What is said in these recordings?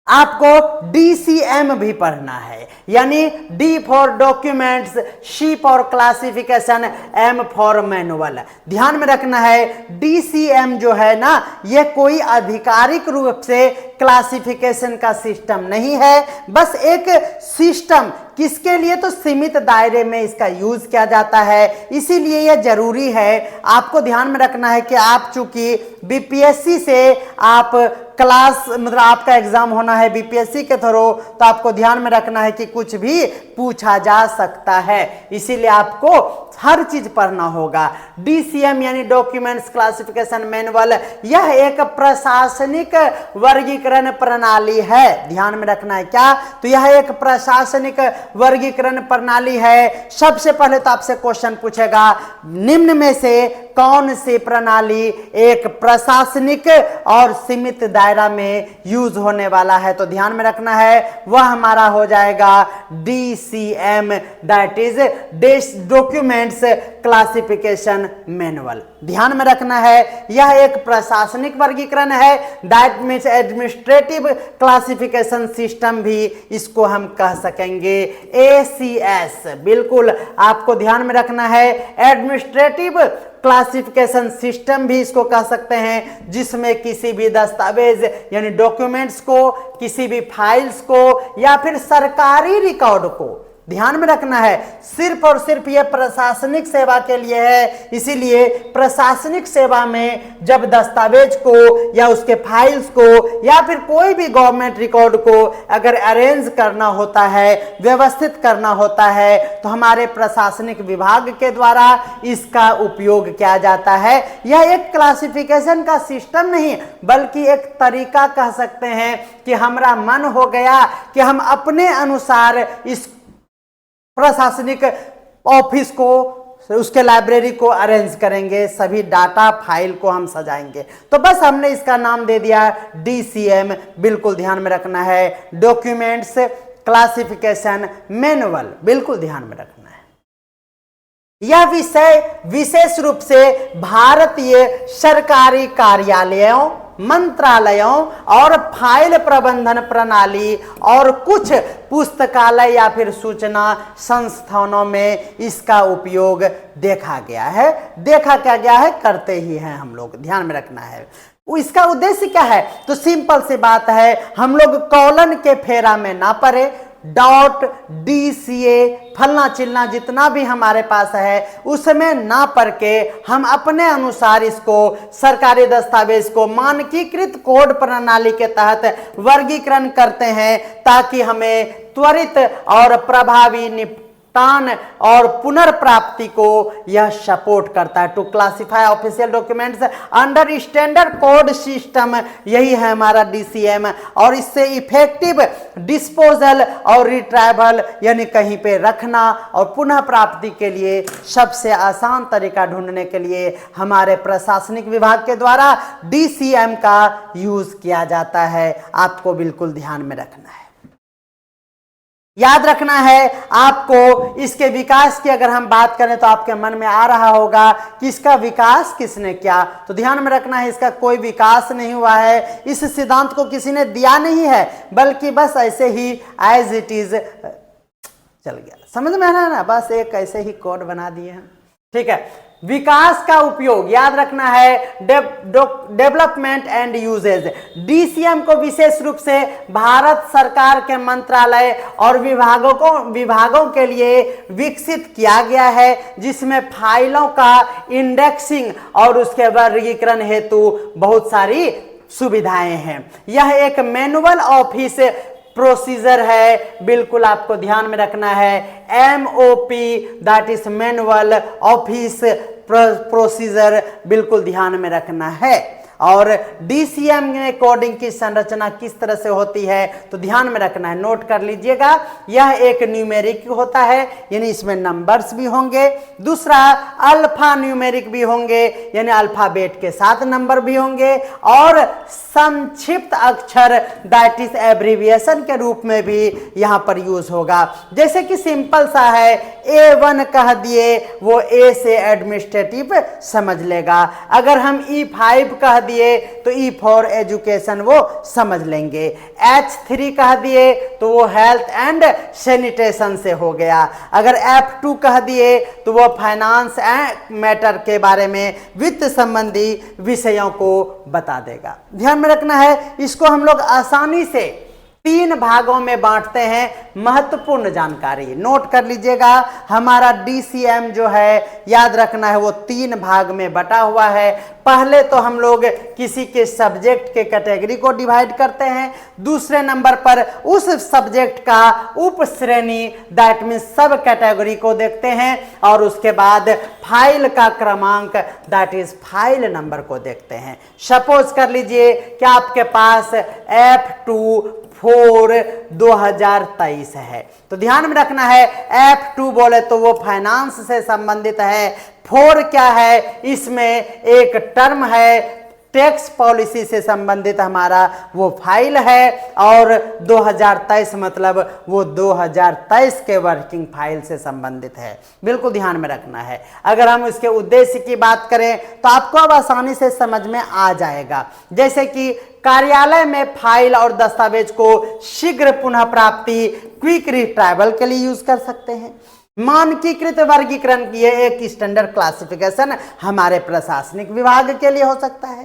आपको DCM भी पढ़ना है, यानी D for documents, C for classification, M for manual. ध्यान में रखना है DCM जो है ना, यह कोई आधिकारिक रूप से क्लासिफिकेशन का सिस्टम नहीं है, बस एक सिस्टम, किसके लिए, तो सीमित दायरे में इसका यूज किया जाता है। इसीलिए यह जरूरी है, आपको ध्यान में रखना है कि आप चूंकि BPSC से आप क्लास मतलब आपका एग्जाम होना है BPSC के थ्रू, तो आपको ध्यान में रखना है कि कुछ भी पूछा जा सकता है, इसीलिए आपको हर चीज पढ़ना होगा। DCM यानी डॉक्यूमेंट्स क्लासिफिकेशन मैनुअल, यह एक प्रशासनिक वर्गीकरण प्रणाली है। ध्यान में रखना है क्या, तो यह एक प्रशासनिक वर्गीकरण प्रणाली है। सबसे पहले तो आपसे क्वेश्चन पूछेगा, निम्न में से कौन सी प्रणाली एक प्रशासनिक और सीमित दायरा में यूज होने वाला है, तो ध्यान में रखना है वह हमारा हो जाएगा DCM, that is documents classification manual. ध्यान में रखना है यह एक प्रशासनिक वर्गीकरण है, that means administrative classification system भी इसको हम कह सकेंगे। ACS, बिल्कुल आपको ध्यान में रखना है, एडमिनिस्ट्रेटिव क्लासिफिकेशन सिस्टम भी इसको कह सकते हैं, जिसमें किसी भी दस्तावेज यानी डॉक्यूमेंट्स को, किसी भी फाइल्स को या फिर सरकारी रिकॉर्ड को, ध्यान में रखना है सिर्फ और सिर्फ यह प्रशासनिक सेवा के लिए है। इसीलिए प्रशासनिक सेवा में जब दस्तावेज को या उसके फाइल्स को या फिर कोई भी गवर्नमेंट रिकॉर्ड को अगर अरेंज करना होता है, व्यवस्थित करना होता है, तो हमारे प्रशासनिक विभाग के द्वारा इसका उपयोग किया जाता है। यह एक क्लासिफिकेशन का सिस्टम नहीं बल्कि एक तरीका कह सकते हैं कि हमारा मन हो गया कि हम अपने अनुसार इस प्रशासनिक ऑफिस को, उसके लाइब्रेरी को अरेंज करेंगे, सभी डाटा फाइल को हम सजाएंगे, तो बस हमने इसका नाम दे दिया DCM। बिल्कुल ध्यान में रखना है, डॉक्यूमेंट्स क्लासिफिकेशन मैनुअल, बिल्कुल ध्यान में रखना है। यह विषय विशेष रूप से भारतीय सरकारी कार्यालयों, मंत्रालयों और फाइल प्रबंधन प्रणाली और कुछ पुस्तकालय या फिर सूचना संस्थानों में इसका उपयोग देखा गया है। देखा क्या गया है, करते ही हैं हम लोग, ध्यान में रखना है। इसका उद्देश्य क्या है, तो सिंपल सी बात है, हम लोग कॉलन के फेरा में ना पड़े, डॉट DCA फलना चिलना जितना भी हमारे पास है उसमें ना पढ़ के हम अपने अनुसार इसको सरकारी दस्तावेज को मानकीकृत कोड प्रणाली के तहत वर्गीकरण करते हैं, ताकि हमें त्वरित और प्रभावी निपटान और पुनर्प्राप्ति को यह सपोर्ट करता है। To classify official documents under standard code system, यही है हमारा DCM। और इससे इफेक्टिव डिस्पोजल और रिट्राइवल यानी कहीं पे रखना और पुनः प्राप्ति के लिए सबसे आसान तरीका ढूंढने के लिए हमारे प्रशासनिक विभाग के द्वारा DCM का यूज किया जाता है। आपको बिल्कुल ध्यान में रखना है, याद रखना है। आपको इसके विकास की अगर हम बात करें तो आपके मन में आ रहा होगा कि इसका विकास किसने किया, तो ध्यान में रखना है इसका कोई विकास नहीं हुआ है, इस सिद्धांत को किसी ने दिया नहीं है, बल्कि बस ऐसे ही एज इट इज चल गया। समझ में आ रहा है ना, बस एक ऐसे ही कोड बना दिए हैं, ठीक है। विकास का उपयोग याद रखना है, डेवलपमेंट एंड यूजेज। DCM को विशेष रूप से भारत सरकार के मंत्रालय और विभागों के लिए विकसित किया गया है, जिसमें फाइलों का इंडेक्सिंग और उसके वर्गीकरण हेतु बहुत सारी सुविधाएं हैं। यह एक मैनुअल ऑफिस प्रोसीजर है, बिल्कुल आपको ध्यान में रखना है। MOP that is manual office procedure, बिल्कुल ध्यान में रखना है। और DCM में कोडिंग की संरचना किस तरह से होती है, तो ध्यान में रखना है, नोट कर लीजिएगा। यह एक न्यूमेरिक होता है, यानी इसमें नंबर्स भी होंगे। दूसरा अल्फा न्यूमेरिक भी होंगे, यानी अल्फाबेट के साथ नंबर भी होंगे। और संक्षिप्त अक्षर दैट इज एब्रीविएशन के रूप में भी यहां पर यूज होगा। जैसे कि सिंपल सा है, A1 कह दिए, वो A से एडमिनिस्ट्रेटिव समझ लेगा। अगर हम E5 कह दिए तो ई फॉर एजुकेशन वो समझ लेंगे। H3 कह दिए तो वो हेल्थ एंड सैनिटेशन से हो गया। अगर F2 कह दिए तो वो फाइनेंस एंड मैटर के बारे में वित्त संबंधी विषयों को बता देगा। ध्यान में रखना है, इसको हम लोग आसानी से 3 भागों में बांटते हैं। महत्वपूर्ण जानकारी नोट कर लीजिएगा, हमारा DCM जो है याद रखना है वो 3 भाग में बटा हुआ है। पहले तो हम लोग किसी के सब्जेक्ट के कैटेगरी को डिवाइड करते हैं, दूसरे नंबर पर उस सब्जेक्ट का उप श्रेणी दैट मीन्स सब कैटेगरी को देखते हैं, और उसके बाद फाइल का क्रमांक दैट इज फाइल नंबर को देखते हैं। सपोज कर लीजिए कि आपके पास F2 4 2023 है, तो ध्यान में रखना है F2 बोले तो वो फाइनेंस से संबंधित है। 4 क्या है, इसमें एक टर्म है टैक्स पॉलिसी से संबंधित हमारा वो फाइल है, और 2023 मतलब वो 2023 के वर्किंग फाइल से संबंधित है। बिल्कुल ध्यान में रखना है। अगर हम इसके उद्देश्य की बात करें तो आपको अब आसानी से समझ में आ जाएगा, जैसे कि कार्यालय में फाइल और दस्तावेज को शीघ्र पुनः प्राप्ति क्विक रिट्राइवल के लिए यूज कर सकते हैं। मानकीकृत वर्गीकरण की एक स्टैंडर्ड क्लासिफिकेशन हमारे प्रशासनिक विभाग के लिए हो सकता है।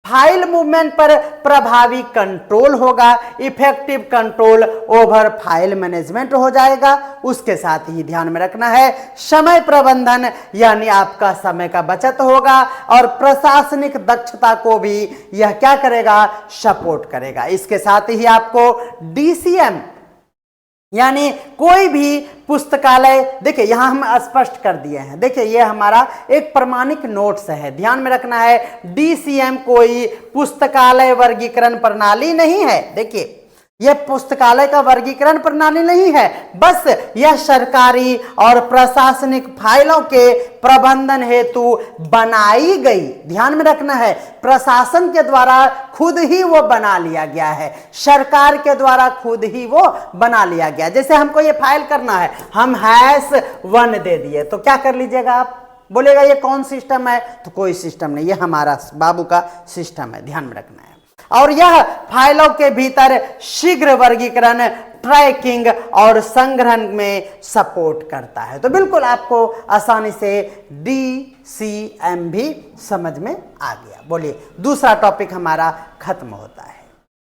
फाइल मूवमेंट पर प्रभावी कंट्रोल होगा, effective control over file management हो जाएगा। उसके साथ ही ध्यान में रखना है समय प्रबंधन, यानी आपका समय का बचत होगा, और प्रशासनिक दक्षता को भी यह क्या करेगा, सपोर्ट करेगा। इसके साथ ही आपको DCM यानी कोई भी पुस्तकालय, देखिए यहां हम स्पष्ट कर दिए हैं, देखिए ये हमारा एक प्रमाणिक नोट्स है, ध्यान में रखना है। DCM कोई पुस्तकालय वर्गीकरण प्रणाली नहीं है, देखिए यह पुस्तकालय का वर्गीकरण प्रणाली नहीं है, बस यह सरकारी और प्रशासनिक फाइलों के प्रबंधन हेतु बनाई गई, ध्यान में रखना है, प्रशासन के द्वारा खुद ही वो बना लिया गया है, सरकार के द्वारा खुद ही वो बना लिया गया। जैसे हमको ये फाइल करना है, हम #1 दे दिए तो क्या कर लीजिएगा आप, बोलेगा ये कौन सिस्टम है, तो कोई सिस्टम नहीं, ये हमारा बाबू का सिस्टम है, ध्यान में रखना है। और यह फाइलों के भीतर शीघ्र वर्गीकरण, ट्रैकिंग और संग्रहण में सपोर्ट करता है। तो बिल्कुल आपको आसानी से DCM भी समझ में आ गया। बोलिए दूसरा टॉपिक हमारा खत्म होता है।